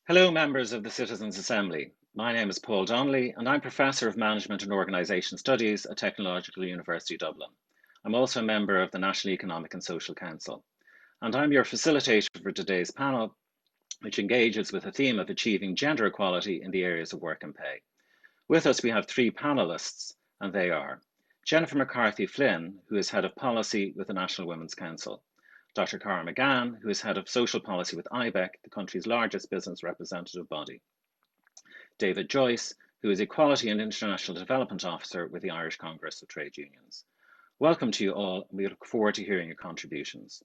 Hello, members of the Citizens' Assembly. My name is Paul Donnelly, and I'm Professor of Management and Organisation Studies at Technological University Dublin. I'm also a member of the National Economic and Social Council. And I'm your facilitator for today's panel, which engages with the theme of achieving gender equality in the areas of work and pay. With us, we have three panelists, and they are Jennifer McCarthy Flynn, who is Head of Policy with the National Women's Council, Dr. Cara McGann, who is Head of Social Policy with IBEC, the country's largest business representative body, David Joyce, who is Equality and International Development Officer with the Irish Congress of Trade Unions. Welcome to you all, and we look forward to hearing your contributions.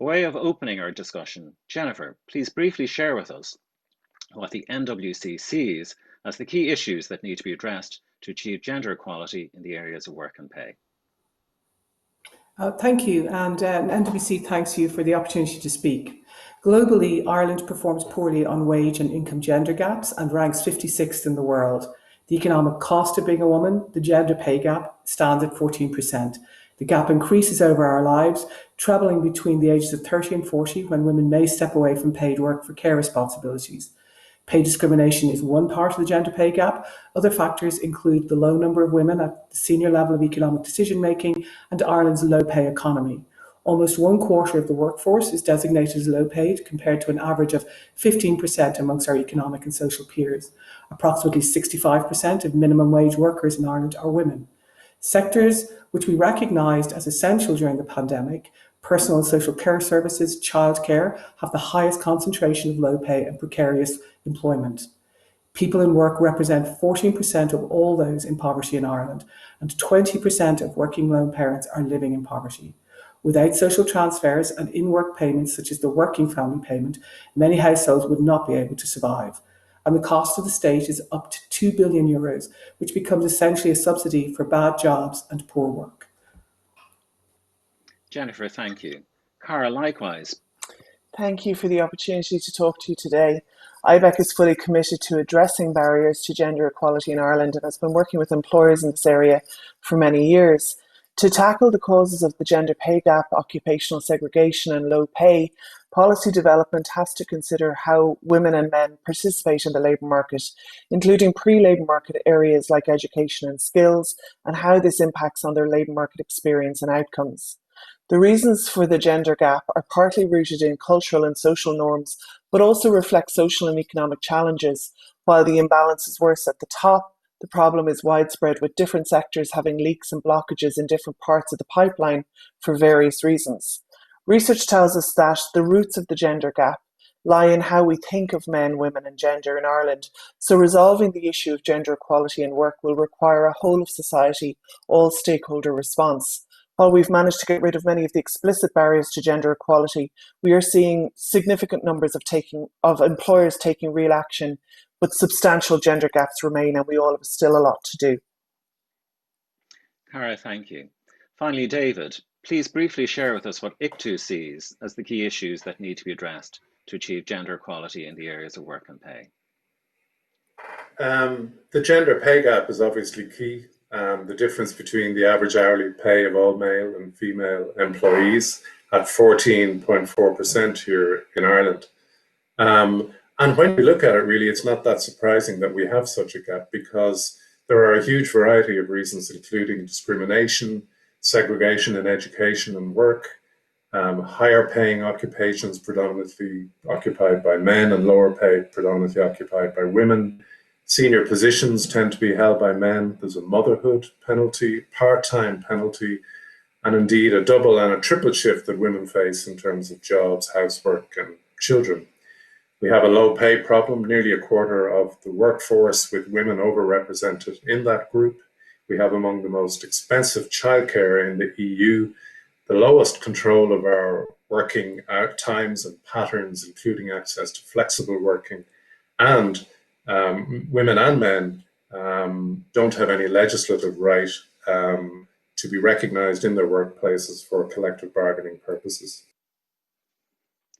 By way of opening our discussion, Jennifer, please briefly share with us what the NWC sees as the key issues that need to be addressed to achieve gender equality in the areas of work and pay. Thank you, and NWC thanks you for the opportunity to speak. Globally, Ireland performs poorly on wage and income gender gaps and ranks 56th in the world. The economic cost of being a woman, the gender pay gap, stands at 14%. The gap increases over our lives, trebling between the ages of 30 and 40 when women may step away from paid work for care responsibilities. Pay discrimination is one part of the gender pay gap. Other factors include the low number of women at the senior level of economic decision making and Ireland's low pay economy. Almost 1/4 of the workforce is designated as low paid, compared to an average of 15% amongst our economic and social peers. Approximately 65% of minimum wage workers in Ireland are women. Sectors which we recognised as essential during the pandemic, personal and social care services, childcare, have the highest concentration of low pay and precarious employment. People in work represent 14% of all those in poverty in Ireland, and 20% of working lone parents are living in poverty. Without social transfers and in-work payments such as the working family payment, many households would not be able to survive. And the cost of the state is up to €2 billion, which becomes essentially a subsidy for bad jobs and poor work. Jennifer, thank you. Cara, likewise. Thank you for the opportunity to talk to you today. IBEC is fully committed to addressing barriers to gender equality in Ireland and has been working with employers in this area for many years. To tackle the causes of the gender pay gap, occupational segregation and low pay, policy development has to consider how women and men participate in the labour market, including pre-labour market areas like education and skills, and how this impacts on their labour market experience and outcomes. The reasons for the gender gap are partly rooted in cultural and social norms, but also reflect social and economic challenges. While the imbalance is worse at the top, the problem is widespread, with different sectors having leaks and blockages in different parts of the pipeline for various reasons. Research tells us that the roots of the gender gap lie in how we think of men, women and gender in Ireland. So resolving the issue of gender equality in work will require a whole of society, all stakeholder response. While we've managed to get rid of many of the explicit barriers to gender equality, we are seeing significant numbers of employers taking real action, but substantial gender gaps remain, and we all have still a lot to do. Cara, thank you. Finally, David, please briefly share with us what ICTU sees as the key issues that need to be addressed to achieve gender equality in the areas of work and pay. The gender pay gap is obviously key. The difference between the average hourly pay of all male and female employees at 14.4% here in Ireland. And when we look at it, really, it's not that surprising that we have such a gap, because there are a huge variety of reasons, including discrimination, segregation in education and work, higher paying occupations predominantly occupied by men and lower paid predominantly occupied by women. Senior positions tend to be held by men. There's a motherhood penalty, part-time penalty, and indeed a double and a triple shift that women face in terms of jobs, housework and children. We have a low pay problem, nearly a quarter of the workforce with women overrepresented in that group. We have among the most expensive childcare in the EU, the lowest control of our working out times and patterns, including access to flexible working, and women and men don't have any legislative right to be recognised in their workplaces for collective bargaining purposes.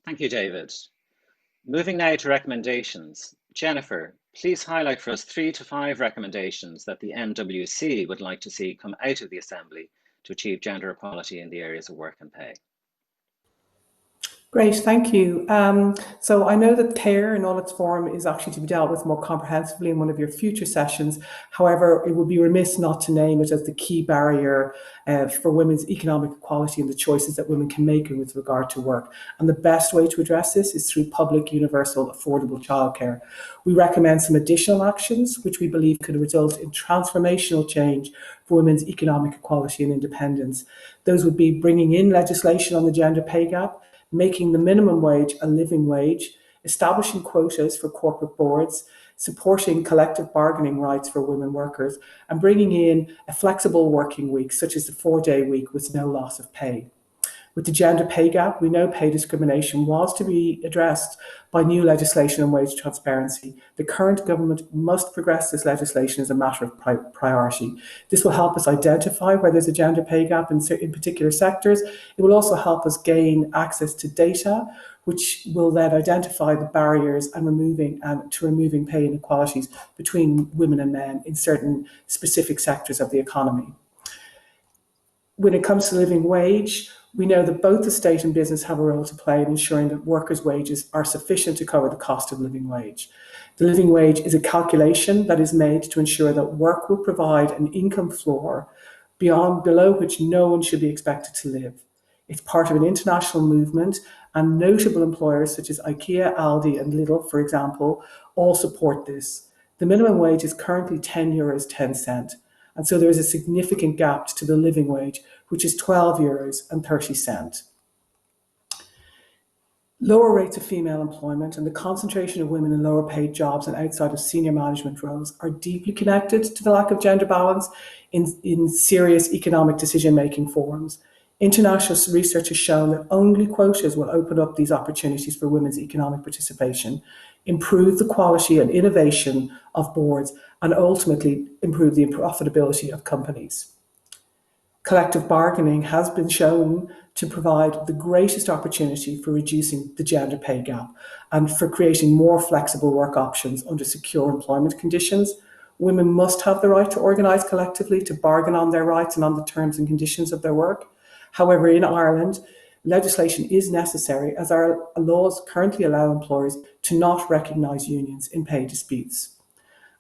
Thank you, David. Moving now to recommendations. Jennifer, please highlight for us 3 to 5 recommendations that the NWC would like to see come out of the Assembly to achieve gender equality in the areas of work and pay. Great, thank you. So I know that care in all its form is actually to be dealt with more comprehensively in one of your future sessions. However, it would be remiss not to name it as the key barrier for women's economic equality and the choices that women can make with regard to work. And the best way to address this is through public, universal, affordable childcare. We recommend some additional actions which we believe could result in transformational change for women's economic equality and independence. Those would be bringing in legislation on the gender pay gap, making the minimum wage a living wage, establishing quotas for corporate boards, supporting collective bargaining rights for women workers, and bringing in a flexible working week, such as the 4-day week with no loss of pay. With the gender pay gap, we know pay discrimination was to be addressed by new legislation on wage transparency. The current government must progress this legislation as a matter of priority. This will help us identify where there's a gender pay gap in particular sectors. It will also help us gain access to data, which will then identify the barriers and removing pay inequalities between women and men in certain specific sectors of the economy. When it comes to living wage, we know that both the state and business have a role to play in ensuring that workers' wages are sufficient to cover the cost of living wage. The living wage is a calculation that is made to ensure that work will provide an income floor below which no one should be expected to live. It's part of an international movement, and notable employers such as IKEA, Aldi and Lidl, for example, all support this. The minimum wage is currently €10.10. And so there is a significant gap to the living wage, which is €12.30. Lower rates of female employment and the concentration of women in lower paid jobs and outside of senior management roles are deeply connected to the lack of gender balance in serious economic decision-making forums. International research has shown that only quotas will open up these opportunities for women's economic participation, improve the quality and innovation of boards, and ultimately improve the profitability of companies. Collective bargaining has been shown to provide the greatest opportunity for reducing the gender pay gap and for creating more flexible work options under secure employment conditions. Women must have the right to organise collectively, to bargain on their rights and on the terms and conditions of their work. However, in Ireland, legislation is necessary as our laws currently allow employers to not recognise unions in pay disputes.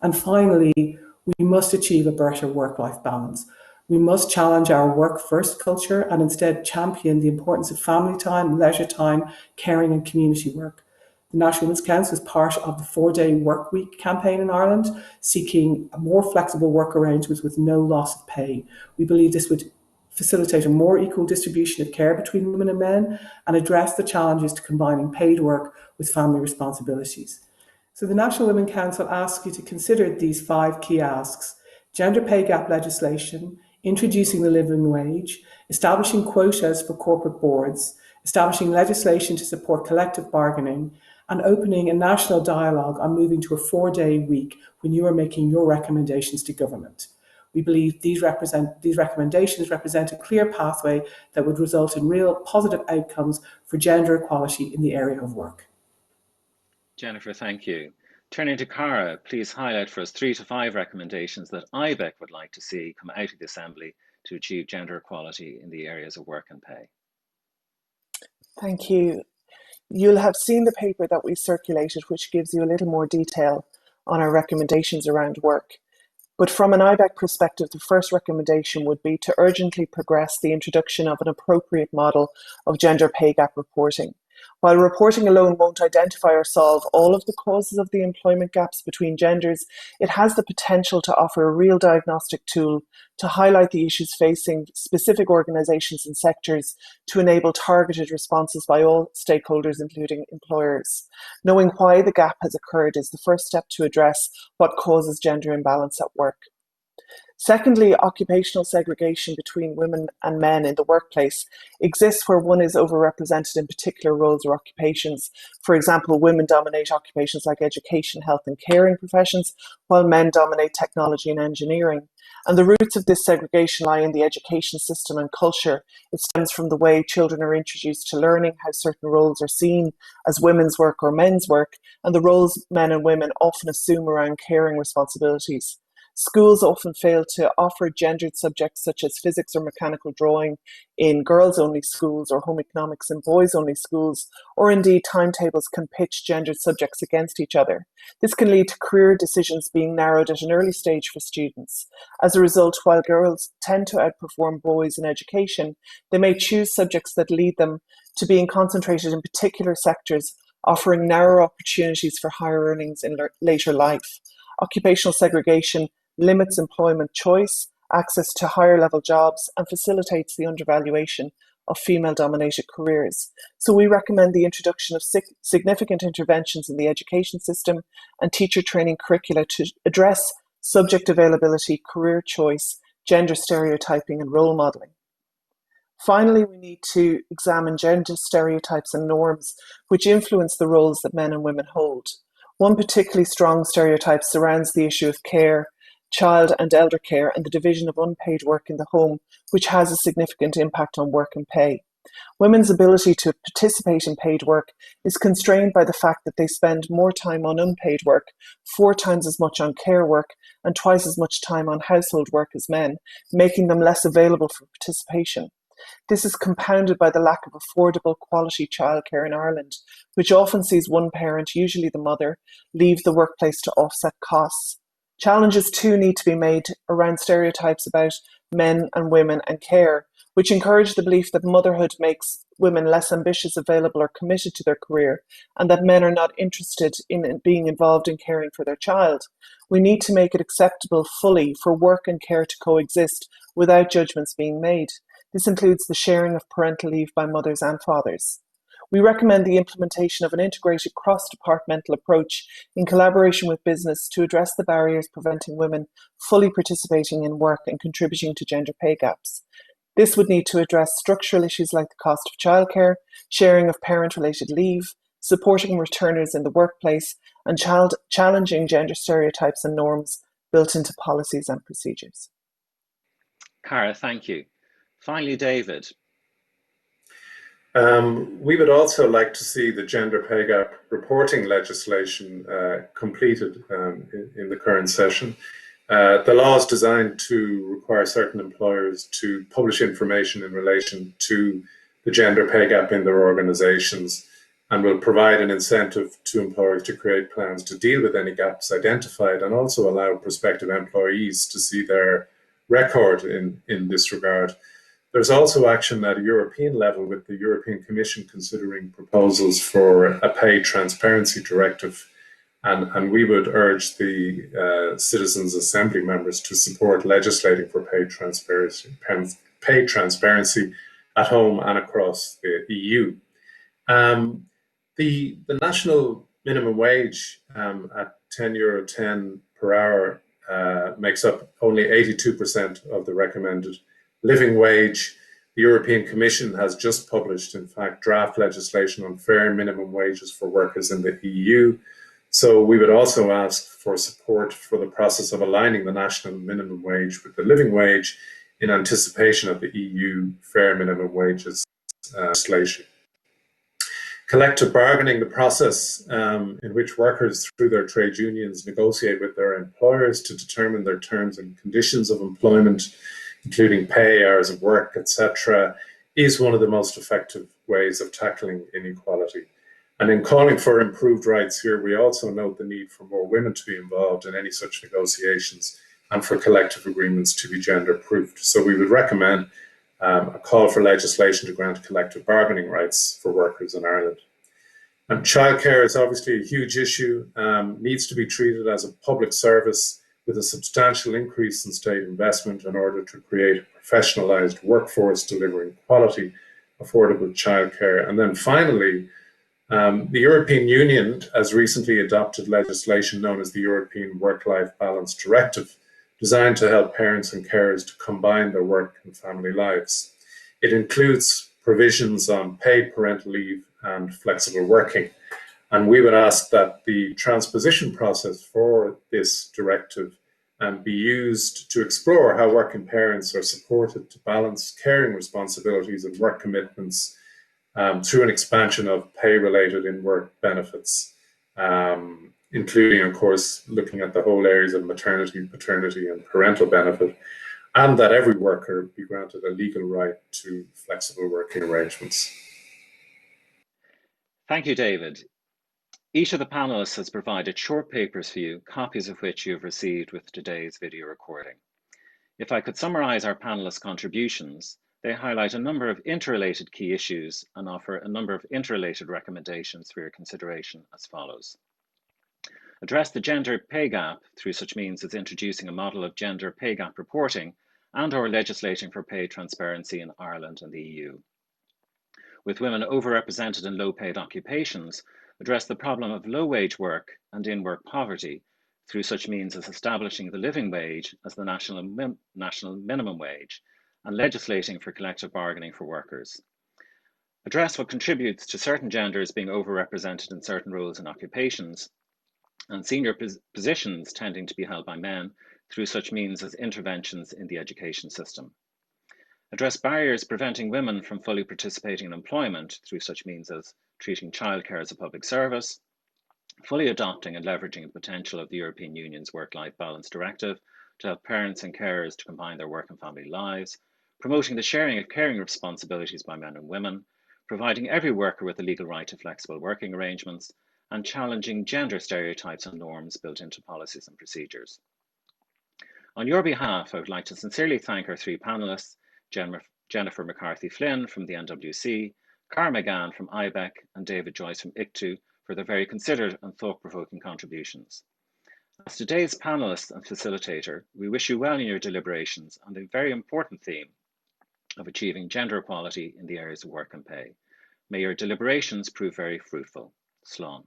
And finally, we must achieve a better work-life balance. We must challenge our work-first culture and instead champion the importance of family time, leisure time, caring and community work. The National Women's Council is part of the 4-day work week campaign in Ireland, seeking more flexible work arrangements with no loss of pay. We believe this would facilitate a more equal distribution of care between women and men and address the challenges to combining paid work with family responsibilities. So the National Women's Council asks you to consider these 5 key asks: gender pay gap legislation, introducing the living wage, establishing quotas for corporate boards, establishing legislation to support collective bargaining, and opening a national dialogue on moving to a 4-day week when you are making your recommendations to government. We believe these recommendations represent a clear pathway that would result in real positive outcomes for gender equality in the area of work. Jennifer, thank you. Turning to Cara, please highlight for us 3 to 5 recommendations that IBEC would like to see come out of the Assembly to achieve gender equality in the areas of work and pay. Thank you. You'll have seen the paper that we circulated, which gives you a little more detail on our recommendations around work. But from an IBEC perspective, the first recommendation would be to urgently progress the introduction of an appropriate model of gender pay gap reporting. While reporting alone won't identify or solve all of the causes of the employment gaps between genders, it has the potential to offer a real diagnostic tool to highlight the issues facing specific organisations and sectors to enable targeted responses by all stakeholders, including employers. Knowing why the gap has occurred is the first step to address what causes gender imbalance at work. Secondly, occupational segregation between women and men in the workplace exists where one is overrepresented in particular roles or occupations. For example, women dominate occupations like education, health and caring professions, while men dominate technology and engineering. And the roots of this segregation lie in the education system and culture. It stems from the way children are introduced to learning, how certain roles are seen as women's work or men's work, and the roles men and women often assume around caring responsibilities. Schools often fail to offer gendered subjects such as physics or mechanical drawing in girls-only schools, or home economics in boys-only schools, or indeed timetables can pitch gendered subjects against each other. This can lead to career decisions being narrowed at an early stage for students. As a result, while girls tend to outperform boys in education, they may choose subjects that lead them to being concentrated in particular sectors, offering narrower opportunities for higher earnings in later life. Occupational segregation limits employment choice, access to higher level jobs, and facilitates the undervaluation of female-dominated careers. So we recommend the introduction of significant interventions in the education system and teacher training curricula to address subject availability, career choice, gender stereotyping, and role modelling. Finally, we need to examine gender stereotypes and norms which influence the roles that men and women hold. One particularly strong stereotype surrounds the issue of care, child and elder care, and the division of unpaid work in the home, which has a significant impact on work and pay. Women's ability to participate in paid work is constrained by the fact that they spend more time on unpaid work, 4 times as much on care work, and twice as much time on household work as men, making them less available for participation. This is compounded by the lack of affordable quality childcare in Ireland, which often sees one parent, usually the mother, leave the workplace to offset costs. Challenges too need to be made around stereotypes about men and women and care, which encourage the belief that motherhood makes women less ambitious, available, or committed to their career, and that men are not interested in being involved in caring for their child. We need to make it acceptable fully for work and care to coexist without judgments being made. This includes the sharing of parental leave by mothers and fathers. We recommend the implementation of an integrated cross-departmental approach in collaboration with business to address the barriers preventing women fully participating in work and contributing to gender pay gaps. This would need to address structural issues like the cost of childcare, sharing of parent-related leave, supporting returners in the workplace, and challenging gender stereotypes and norms built into policies and procedures. Cara, thank you. Finally, David. We would also like to see the gender pay gap reporting legislation completed in the current session. The law is designed to require certain employers to publish information in relation to the gender pay gap in their organizations, and will provide an incentive to employers to create plans to deal with any gaps identified, and also allow prospective employees to see their record in this regard. There's also action at a European level, with the European Commission considering proposals for a pay transparency directive, and we would urge the Citizens Assembly members to support legislating for pay transparency at home and across the EU. The national minimum wage at €10.10 per hour makes up only 82% of the recommended living wage. The European Commission has just published, in fact, draft legislation on fair minimum wages for workers in the EU. So we would also ask for support for the process of aligning the national minimum wage with the living wage in anticipation of the EU fair minimum wages legislation. Collective bargaining, the process in which workers through their trade unions negotiate with their employers to determine their terms and conditions of employment, including pay, hours of work, etc., is one of the most effective ways of tackling inequality. And in calling for improved rights here, we also note the need for more women to be involved in any such negotiations and for collective agreements to be gender-proofed. So we would recommend a call for legislation to grant collective bargaining rights for workers in Ireland. And childcare is obviously a huge issue, needs to be treated as a public service with a substantial increase in state investment in order to create a professionalised workforce delivering quality, affordable childcare. And then finally, the European Union has recently adopted legislation known as the European Work-Life Balance Directive, designed to help parents and carers to combine their work and family lives. It includes provisions on paid parental leave and flexible working. And we would ask that the transposition process for this directive be used to explore how working parents are supported to balance caring responsibilities and work commitments through an expansion of pay-related in-work benefits including, of course, looking at the whole areas of maternity, paternity, and parental benefit, and that every worker be granted a legal right to flexible working arrangements. Thank you, David. Each of the panelists has provided short papers for you, copies of which you have received with today's video recording. If I could summarize our panelists' contributions, they highlight a number of interrelated key issues and offer a number of interrelated recommendations for your consideration as follows. Address the gender pay gap through such means as introducing a model of gender pay gap reporting and/or legislating for pay transparency in Ireland and the EU. With women overrepresented in low-paid occupations, address the problem of low-wage work and in-work poverty through such means as establishing the living wage as the national minimum wage and legislating for collective bargaining for workers. Address what contributes to certain genders being overrepresented in certain roles and occupations and senior positions tending to be held by men through such means as interventions in the education system. Address barriers preventing women from fully participating in employment through such means as treating childcare as a public service, fully adopting and leveraging the potential of the European Union's Work-Life Balance Directive to help parents and carers to combine their work and family lives, promoting the sharing of caring responsibilities by men and women, providing every worker with a legal right to flexible working arrangements, and challenging gender stereotypes and norms built into policies and procedures. On your behalf, I would like to sincerely thank our three panelists, Jennifer McCarthy Flynn from the NWC, Cara McGann from IBEC, and David Joyce from ICTU for their very considered and thought-provoking contributions. As today's panelist and facilitator, we wish you well in your deliberations on the very important theme of achieving gender equality in the areas of work and pay. May your deliberations prove very fruitful. Slán.